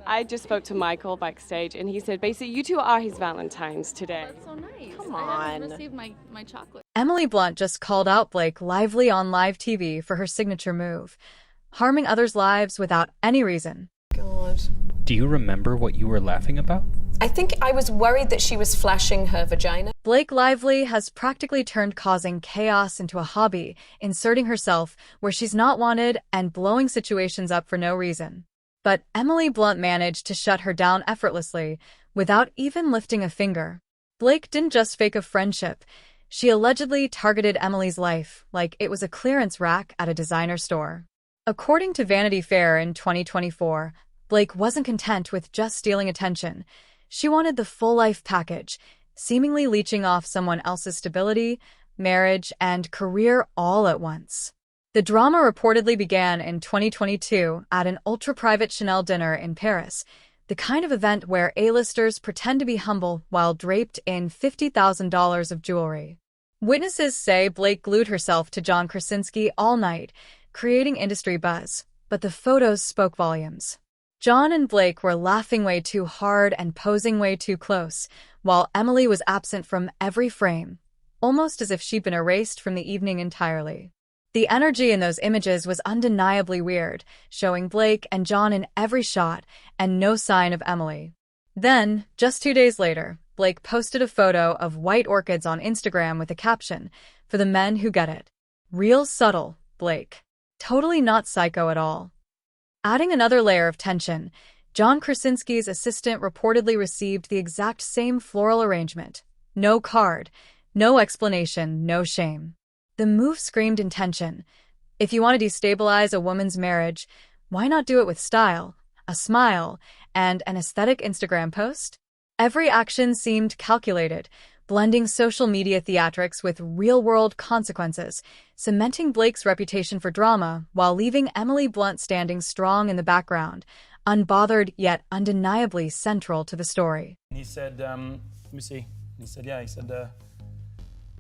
I just spoke to Michael backstage, and he said basically you two are his Valentines today. That's so nice. Come I haven't on. received my chocolate. Emily Blunt just called out Blake Lively on live TV for her signature move, harming others' lives without any reason. God. Do you remember what you were laughing about? I think I was worried that she was flashing her vagina. Blake Lively has practically turned causing chaos into a hobby, inserting herself where she's not wanted and blowing situations up for no reason. But Emily Blunt managed to shut her down effortlessly, without even lifting a finger. Blake didn't just fake a friendship. She allegedly targeted Emily's life like it was a clearance rack at a designer store. According to Vanity Fair in 2024, Blake wasn't content with just stealing attention. She wanted the full life package, seemingly leeching off someone else's stability, marriage, and career all at once. The drama reportedly began in 2022 at an ultra-private Chanel dinner in Paris, the kind of event where A-listers pretend to be humble while draped in $50,000 of jewelry. Witnesses say Blake glued herself to John Krasinski all night, creating industry buzz, but the photos spoke volumes. John and Blake were laughing way too hard and posing way too close, while Emily was absent from every frame, almost as if she'd been erased from the evening entirely. The energy in those images was undeniably weird, showing Blake and John in every shot and no sign of Emily. Then, just 2 days later, Blake posted a photo of white orchids on Instagram with a caption, "For the men who get it." Real subtle, Blake. Totally not psycho at all. Adding another layer of tension, John Krasinski's assistant reportedly received the exact same floral arrangement. No card, no explanation, no shame. The move screamed intention. If you want to destabilize a woman's marriage, why not do it with style, a smile, and an aesthetic Instagram post? Every action seemed calculated, blending social media theatrics with real-world consequences, cementing Blake's reputation for drama while leaving Emily Blunt standing strong in the background, unbothered yet undeniably central to the story. He said, let me see. He said, yeah, he said,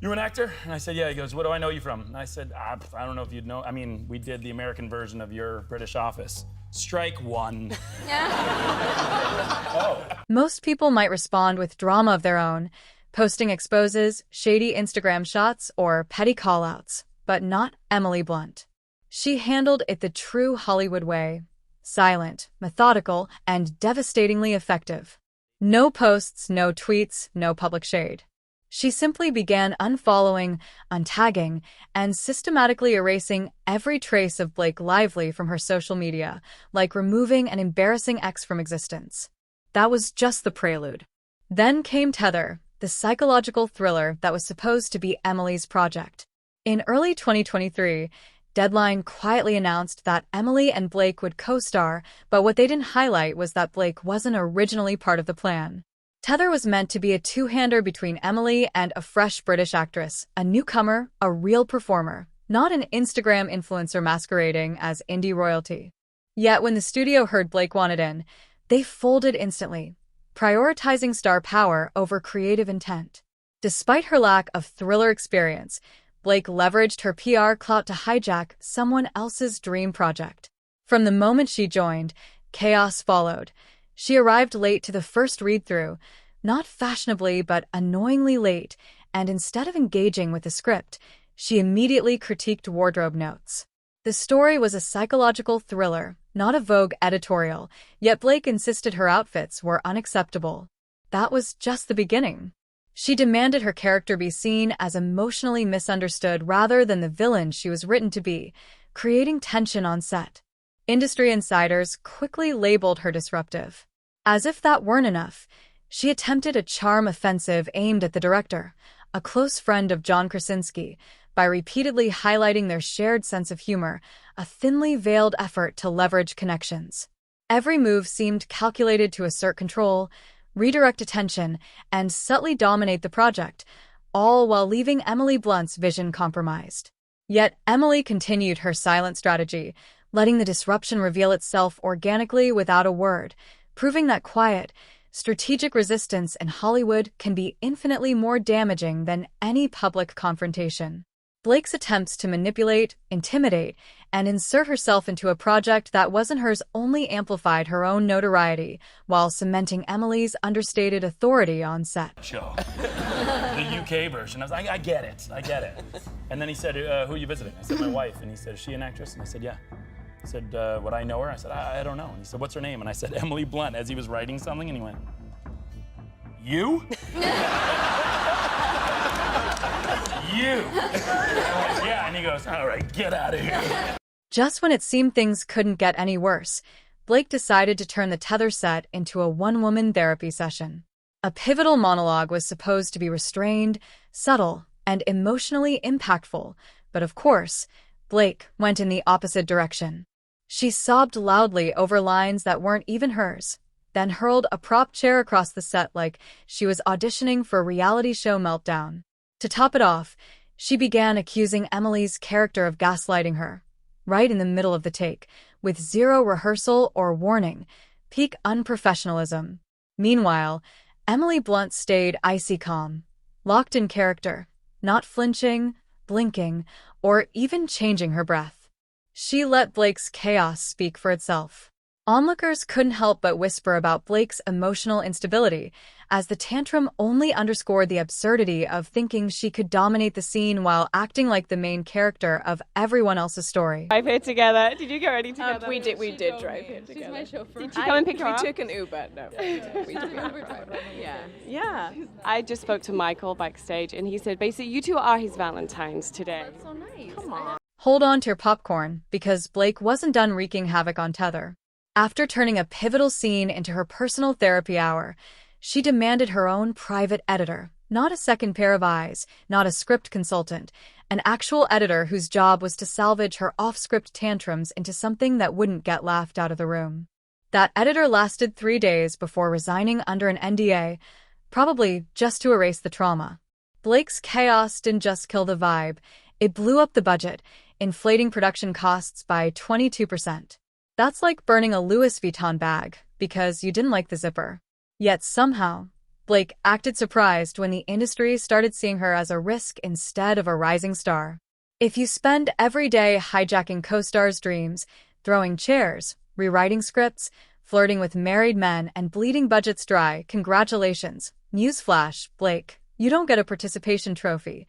you an actor? And I said, yeah. He goes, what do I know you from? And I said, I don't know if you'd know. I mean, we did the American version of your British Office. Strike one. Oh. Most people might respond with drama of their own, posting exposes, shady Instagram shots, or petty callouts, but not Emily Blunt. She handled it the true Hollywood way. Silent, methodical, and devastatingly effective. No posts, no tweets, no public shade. She simply began unfollowing, untagging, and systematically erasing every trace of Blake Lively from her social media, like removing an embarrassing ex from existence. That was just the prelude. Then came Tether, the psychological thriller that was supposed to be Emily's project. In early 2023, Deadline quietly announced that Emily and Blake would co-star, but what they didn't highlight was that Blake wasn't originally part of the plan. Tether was meant to be a two-hander between Emily and a fresh British actress, a newcomer, a real performer, not an Instagram influencer masquerading as indie royalty. Yet when the studio heard Blake wanted in, they folded instantly, prioritizing star power over creative intent. Despite her lack of thriller experience, Blake leveraged her PR clout to hijack someone else's dream project. From the moment she joined, chaos followed. She arrived late to the first read-through, not fashionably but annoyingly late, and instead of engaging with the script, she immediately critiqued wardrobe notes. The story was a psychological thriller, not a Vogue editorial, yet Blake insisted her outfits were unacceptable. That was just the beginning. She demanded her character be seen as emotionally misunderstood rather than the villain she was written to be, creating tension on set. Industry insiders quickly labeled her disruptive. As if that weren't enough, she attempted a charm offensive aimed at the director, a close friend of John Krasinski, by repeatedly highlighting their shared sense of humor, a thinly veiled effort to leverage connections. Every move seemed calculated to assert control, redirect attention, and subtly dominate the project, all while leaving Emily Blunt's vision compromised. Yet Emily continued her silent strategy, letting the disruption reveal itself organically without a word, proving that quiet, strategic resistance in Hollywood can be infinitely more damaging than any public confrontation. Blake's attempts to manipulate, intimidate, and insert herself into a project that wasn't hers only amplified her own notoriety while cementing Emily's understated authority on set. Show. The UK version. I was like, I get it. And then he said, who are you visiting? I said, my wife. And he said, is she an actress? And I said, yeah. He said, would I know her? I said, I don't know. And he said, what's her name? And I said, Emily Blunt, as he was writing something, and he went, you? You. Yeah, and he goes, all right, get out of here. Just when it seemed things couldn't get any worse, Blake decided to turn the Tether set into a one-woman therapy session. A pivotal monologue was supposed to be restrained, subtle, and emotionally impactful, but of course, Blake went in the opposite direction. She sobbed loudly over lines that weren't even hers, then hurled a prop chair across the set like she was auditioning for a reality show meltdown. To top it off, she began accusing Emily's character of gaslighting her, right in the middle of the take, with zero rehearsal or warning, peak unprofessionalism. Meanwhile, Emily Blunt stayed icy calm, locked in character, not flinching, blinking, or even changing her breath. She let Blake's chaos speak for itself. Onlookers couldn't help but whisper about Blake's emotional instability, as the tantrum only underscored the absurdity of thinking she could dominate the scene while acting like the main character of everyone else's story. Drive here together. Did you get ready together? We did drive here together. She's my chauffeur. Did you come and pick her up? We took an Uber. No, we took an Uber. Yeah. Yeah. I just spoke to Michael backstage, and he said basically you two are his Valentines today. So nice. Come on. Hold on to your popcorn, because Blake wasn't done wreaking havoc on Tether. After turning a pivotal scene into her personal therapy hour, she demanded her own private editor, not a second pair of eyes, not a script consultant, an actual editor whose job was to salvage her off-script tantrums into something that wouldn't get laughed out of the room. That editor lasted 3 days before resigning under an NDA, probably just to erase the trauma. Blake's chaos didn't just kill the vibe, it blew up the budget, inflating production costs by 22%. That's like burning a Louis Vuitton bag because you didn't like the zipper. Yet somehow, Blake acted surprised when the industry started seeing her as a risk instead of a rising star. If you spend every day hijacking co-stars' dreams, throwing chairs, rewriting scripts, flirting with married men, and bleeding budgets dry, congratulations. Newsflash, Blake, you don't get a participation trophy.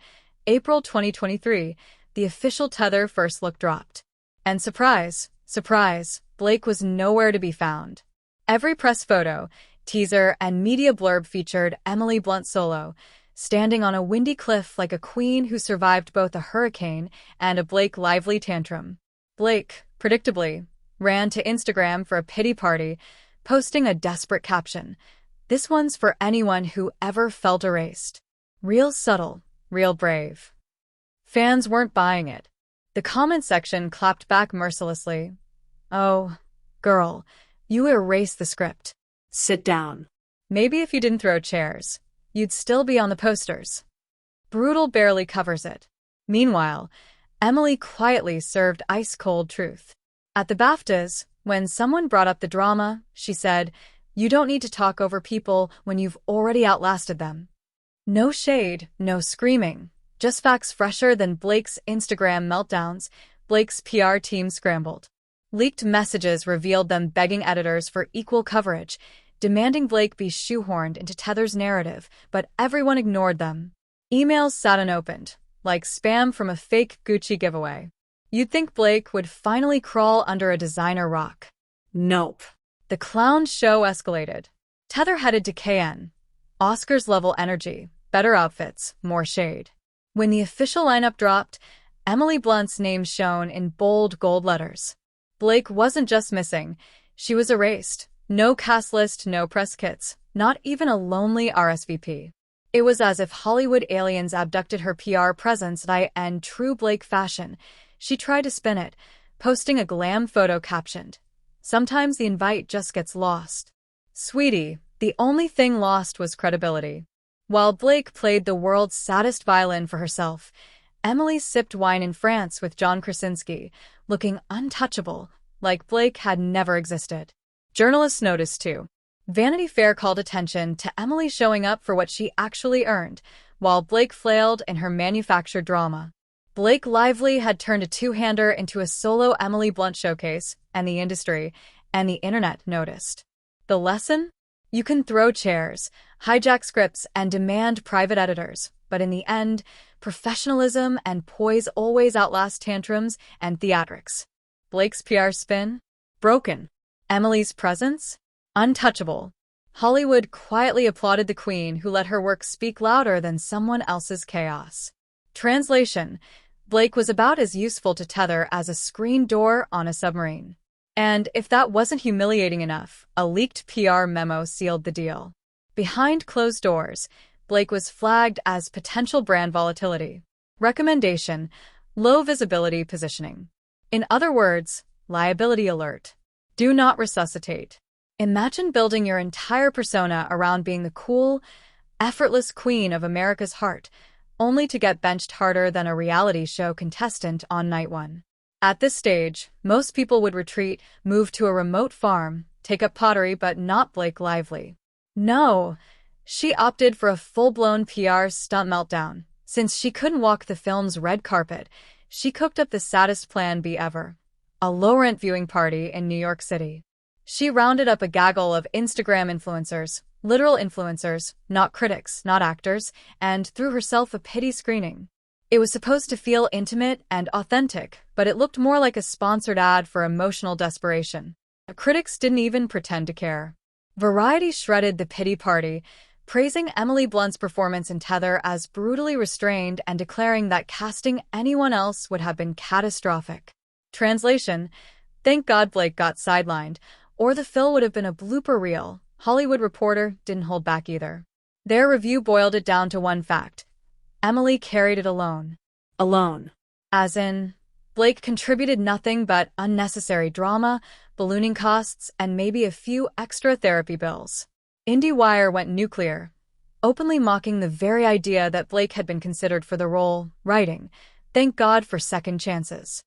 April 2023, the official Tether first look dropped. And surprise, Blake was nowhere to be found. Every press photo, teaser, and media blurb featured Emily Blunt solo, standing on a windy cliff like a queen who survived both a hurricane and a Blake lively tantrum. Blake, predictably, ran to Instagram for a pity party, posting a desperate caption. This one's for anyone who ever felt erased. Real subtle, real brave. Fans weren't buying it. The comment section clapped back mercilessly. Oh, girl, you erased the script. Sit down. Maybe if you didn't throw chairs, you'd still be on the posters. Brutal barely covers it. Meanwhile, Emily quietly served ice-cold truth. At the BAFTAs, when someone brought up the drama, she said, "You don't need to talk over people when you've already outlasted them." No shade, no screaming. Just facts fresher than Blake's Instagram meltdowns. Blake's PR team scrambled. Leaked messages revealed them begging editors for equal coverage, demanding Blake be shoehorned into Tether's narrative, but everyone ignored them. Emails sat unopened, like spam from a fake Gucci giveaway. You'd think Blake would finally crawl under a designer rock. Nope. The clown show escalated. Tether headed to KN. Oscars-level energy, better outfits, more shade. When the official lineup dropped, Emily Blunt's name shone in bold gold letters. Blake wasn't just missing, she was erased. No cast list, no press kits, not even a lonely RSVP. It was as if Hollywood aliens abducted her PR presence in true Blake fashion. She tried to spin it, posting a glam photo captioned, "Sometimes the invite just gets lost." Sweetie, the only thing lost was credibility. While Blake played the world's saddest violin for herself, Emily sipped wine in France with John Krasinski, looking untouchable, like Blake had never existed. Journalists noticed too. Vanity Fair called attention to Emily showing up for what she actually earned, while Blake flailed in her manufactured drama. Blake Lively had turned a two-hander into a solo Emily Blunt showcase, and the industry and the internet noticed. The lesson? You can throw chairs, hijack scripts, and demand private editors, but in the end, professionalism and poise always outlast tantrums and theatrics. Blake's PR spin? Broken. Emily's presence? Untouchable. Hollywood quietly applauded the queen who let her work speak louder than someone else's chaos. Translation: Blake was about as useful to Tether as a screen door on a submarine. And if that wasn't humiliating enough, a leaked PR memo sealed the deal. Behind closed doors, Blake was flagged as potential brand volatility. Recommendation: low visibility positioning. In other words, liability alert. Do not resuscitate. Imagine building your entire persona around being the cool, effortless queen of America's heart, only to get benched harder than a reality show contestant on night one. At this stage, most people would retreat, move to a remote farm, take up pottery, but not Blake Lively. No, she opted for a full-blown PR stunt meltdown. Since she couldn't walk the film's red carpet, she cooked up the saddest plan B ever: a low-rent viewing party in New York City. She rounded up a gaggle of Instagram influencers, literal influencers, not critics, not actors, and threw herself a pity screening. It was supposed to feel intimate and authentic, but it looked more like a sponsored ad for emotional desperation. Critics didn't even pretend to care. Variety shredded the pity party, praising Emily Blunt's performance in Tether as brutally restrained and declaring that casting anyone else would have been catastrophic. Translation: thank God Blake got sidelined, or the fill would have been a blooper reel. Hollywood Reporter didn't hold back either. Their review boiled it down to one fact: Emily carried it alone. Alone. As in, Blake contributed nothing but unnecessary drama, ballooning costs, and maybe a few extra therapy bills. IndieWire went nuclear, openly mocking the very idea that Blake had been considered for the role, writing, "Thank God for second chances."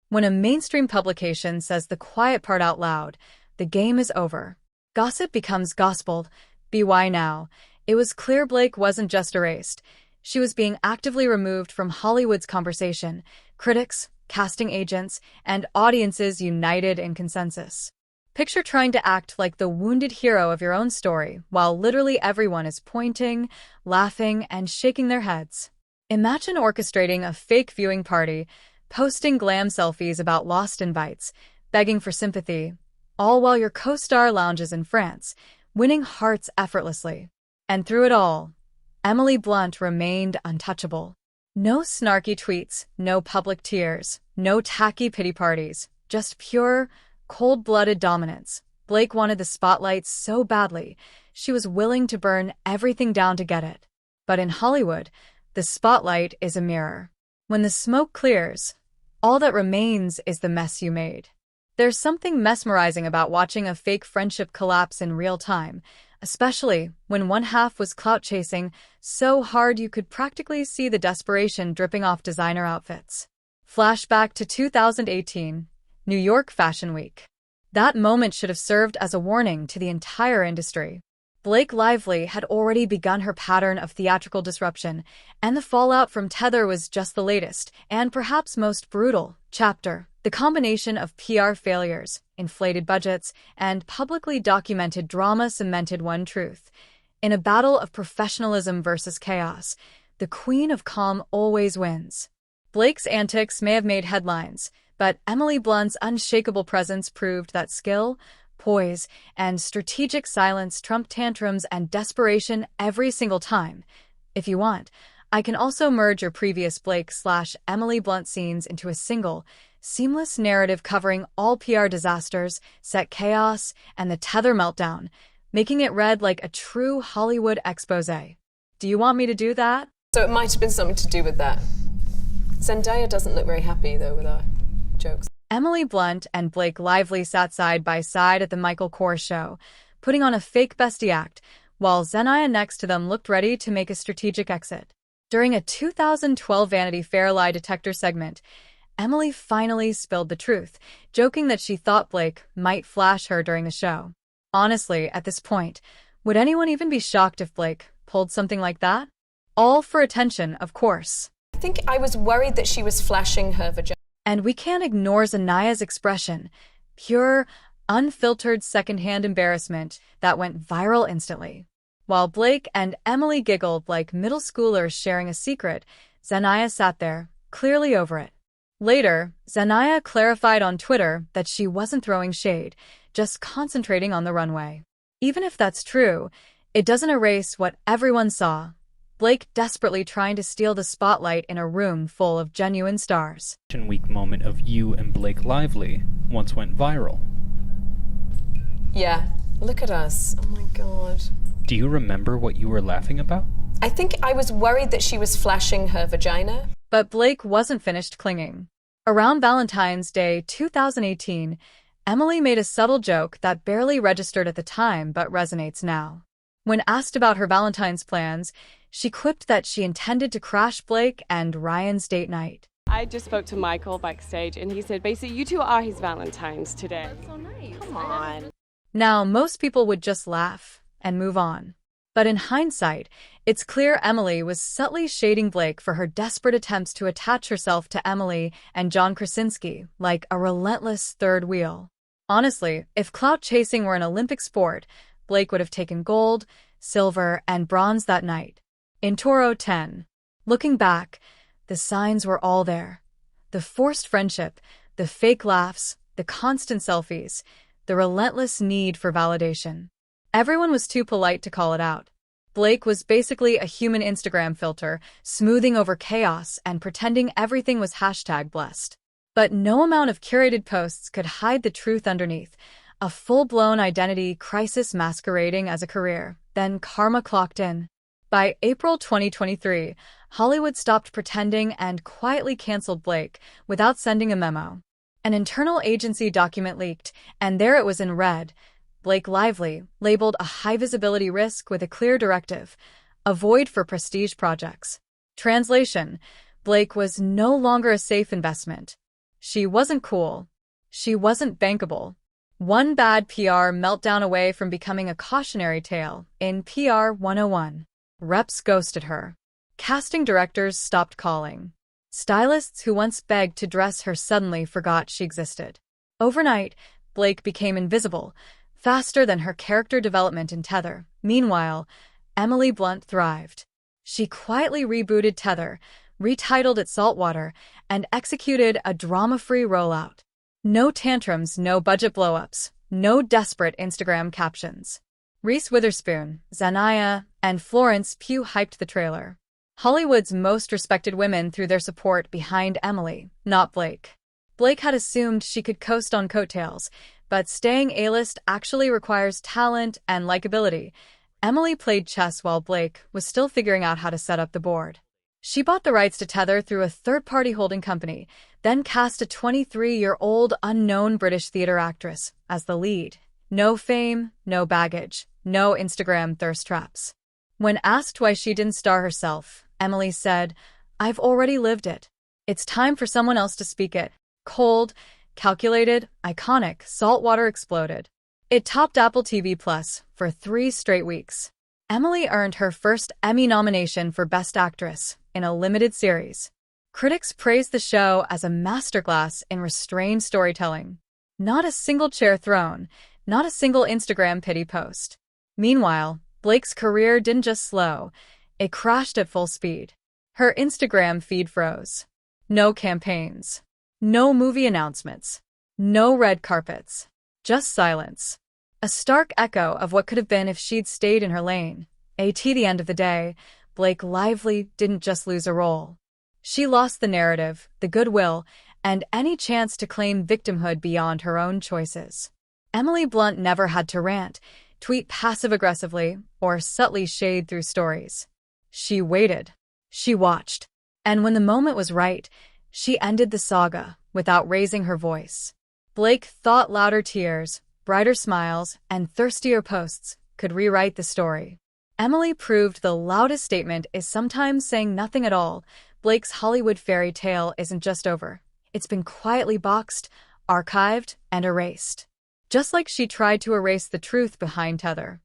When a mainstream publication says the quiet part out loud, the game is over. Gossip becomes gospel. BY now. It was clear Blake wasn't just erased. She was being actively removed from Hollywood's conversation. Critics, casting agents, and audiences united in consensus. Picture trying to act like the wounded hero of your own story while literally everyone is pointing, laughing, and shaking their heads. Imagine orchestrating a fake viewing party, posting glam selfies about lost invites, begging for sympathy, all while your co-star lounges in France, winning hearts effortlessly. And through it all, Emily Blunt remained untouchable. No snarky tweets, no public tears, no tacky pity parties, just pure, cold-blooded dominance. Blake wanted the spotlight so badly, she was willing to burn everything down to get it. But in Hollywood, the spotlight is a mirror. When the smoke clears, all that remains is the mess you made. There's something mesmerizing about watching a fake friendship collapse in real time, especially when one half was clout-chasing so hard you could practically see the desperation dripping off designer outfits. Flashback to 2018, New York Fashion Week. That moment should have served as a warning to the entire industry. Blake Lively had already begun her pattern of theatrical disruption, and the fallout from Tether was just the latest, and perhaps most brutal, chapter. The combination of PR failures, inflated budgets, and publicly documented drama cemented one truth. In a battle of professionalism versus chaos, the queen of calm always wins. Blake's antics may have made headlines, but Emily Blunt's unshakable presence proved that skill, poise, and strategic silence trumped tantrums and desperation every single time. If you want, I can also merge your previous Blake/Emily Blunt scenes into a single, seamless narrative covering all PR disasters, set chaos, and the Tether meltdown, making it read like a true Hollywood exposé. Do you want me to do that? So it might have been something to do with that. Zendaya doesn't look very happy, though, with our jokes. Emily Blunt and Blake Lively sat side by side at the Michael Kors show, putting on a fake bestie act, while Zendaya next to them looked ready to make a strategic exit. During a 2012 Vanity Fair lie detector segment, Emily finally spilled the truth, joking that she thought Blake might flash her during the show. Honestly, at this point, would anyone even be shocked if Blake pulled something like that? All for attention, of course. I think I was worried that she was flashing her vagina. And we can't ignore Zanaya's expression. Pure, unfiltered secondhand embarrassment that went viral instantly. While Blake and Emily giggled like middle schoolers sharing a secret, Zanaya sat there, clearly over it. Later, Zanaya clarified on Twitter that she wasn't throwing shade, just concentrating on the runway. Even if that's true, it doesn't erase what everyone saw. Blake desperately trying to steal the spotlight in a room full of genuine stars. Week moment of you and Blake Lively once went viral. Yeah, look at us. Oh my god. Do you remember what you were laughing about? I think I was worried that she was flashing her vagina. But Blake wasn't finished clinging. Around Valentine's Day 2018, Emily made a subtle joke that barely registered at the time but resonates now. When asked about her Valentine's plans, she quipped that she intended to crash Blake and Ryan's date night. I just spoke to Michael backstage, and he said, basically, you two are his Valentines today. That's so nice. Come on. Now, most people would just laugh and move on. But in hindsight, it's clear Emily was subtly shading Blake for her desperate attempts to attach herself to Emily and John Krasinski like a relentless third wheel. Honestly, if clout chasing were an Olympic sport, Blake would have taken gold, silver, and bronze that night. In Toro 10, looking back, the signs were all there. The forced friendship, the fake laughs, the constant selfies, the relentless need for validation. Everyone was too polite to call it out. Blake was basically a human Instagram filter, smoothing over chaos and pretending everything was #blessed. But no amount of curated posts could hide the truth underneath, a full-blown identity crisis masquerading as a career. Then karma clocked in. By April 2023, Hollywood stopped pretending and quietly canceled Blake without sending a memo. An internal agency document leaked, and there it was in red. Blake Lively, labeled a high-visibility risk with a clear directive, avoid for prestige projects. Translation: Blake was no longer a safe investment. She wasn't cool. She wasn't bankable. One bad PR meltdown away from becoming a cautionary tale in PR 101. Reps ghosted her. Casting directors stopped calling. Stylists who once begged to dress her suddenly forgot she existed. Overnight, Blake became invisible, faster than her character development in Tether. Meanwhile, Emily Blunt thrived. She quietly rebooted Tether, retitled it Saltwater, and executed a drama-free rollout. No tantrums, no budget blow-ups, no desperate Instagram captions. Reese Witherspoon, Zanaya, and Florence Pugh hyped the trailer. Hollywood's most respected women threw their support behind Emily, not Blake. Blake had assumed she could coast on coattails, but staying A-list actually requires talent and likability. Emily played chess while Blake was still figuring out how to set up the board. She bought the rights to Tether through a third-party holding company, then cast a 23-year-old unknown British theater actress as the lead. No fame, no baggage, no Instagram thirst traps. When asked why she didn't star herself, Emily said, "I've already lived it. It's time for someone else to speak it." Cold, calculated, iconic, Saltwater exploded. It topped Apple TV Plus for 3 straight weeks. Emily earned her first Emmy nomination for Best Actress in a limited series. Critics praised the show as a masterclass in restrained storytelling. Not a single chair thrown, not a single Instagram pity post. Meanwhile, Blake's career didn't just slow, it crashed at full speed. Her Instagram feed froze. No campaigns. No movie announcements. No red carpets. Just silence. A stark echo of what could have been if she'd stayed in her lane. At the end of the day, Blake Lively didn't just lose a role. She lost the narrative, the goodwill, and any chance to claim victimhood beyond her own choices. Emily Blunt never had to rant, tweet passive-aggressively, or subtly shade through stories. She waited. She watched. And when the moment was right, she ended the saga without raising her voice. Blake thought louder tears, brighter smiles, and thirstier posts could rewrite the story. Emily proved the loudest statement is sometimes saying nothing at all. Blake's Hollywood fairy tale isn't just over. It's been quietly boxed, archived, and erased. Just like she tried to erase the truth behind Tether.